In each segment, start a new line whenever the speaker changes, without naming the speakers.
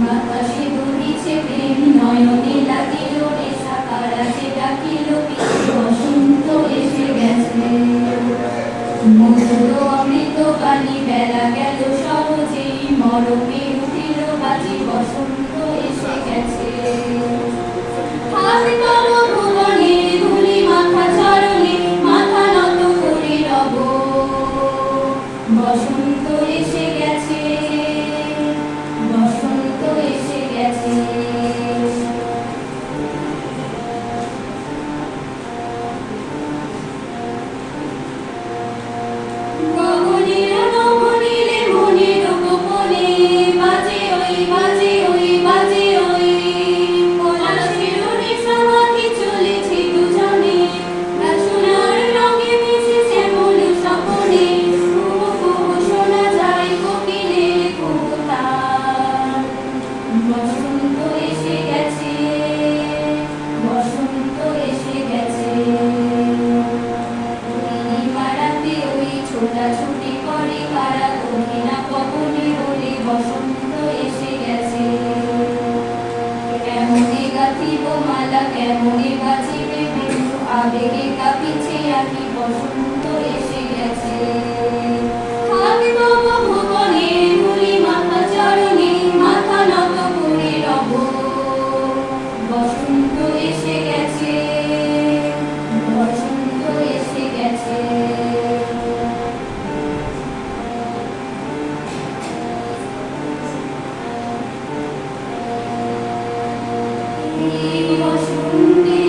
বাতাসে বহিছে প্রেম নয়নে লাগিল নেশা কারাজে ডাকিল পিছে বসন্ত এসে গেছে মধুর অমৃত বাণী বেলা গেল সহজেই মরমে উঠিল বাজি বসন্ত এসে গেছে হাত তব ভুবনে ধুলি মাথা চরণে মাথা নত করে রব বসন্ত এসে গেছে বসন্ত এসে গেছে গগনের নবনীলে মনের গোপনে বাজে ওই বাজে ওই বাজে ওই পলাশের নেশামাখি চলেছে দুজনে সোনার রঙে মিশে শ্যামল স্বপনে কুহু কুহু শোনা যায় কোকিলের কুহুতান বসন্ত এসে গেছে বসন্ত এসে গেছে পাড়াতে ওই ছোটাছুটি করে কারা দক্ষিণা পবনে ওরে বসন্ত এসে গেছে কেমনে গাঁথিব মালা কেমনে বাজিবে বিন্দু আবেগে কাঁপিছে আঁকি বসন্ত এসে গেছে হাত তব ভুবনে ধুলি মাথা চরণে মাথা নত করে রব বসন্ত এসে গেছে বসন্ত এসে গেছে এই বসন্তে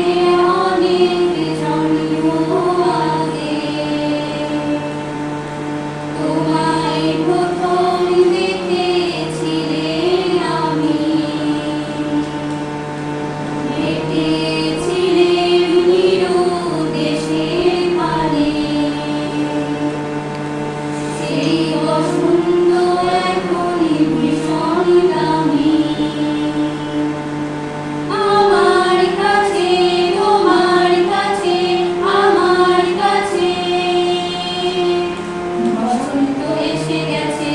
অনেক জন্ম আগে তোমায় প্রথম দেখেছিলেন আমি হেঁটেছিলেন নিরুদ্দেশের পানে সেই বসন্ত এখন ভীষণ দামি আমার কাছে তোমার কাছে আমার কাছে বসন্ত এসে গেছে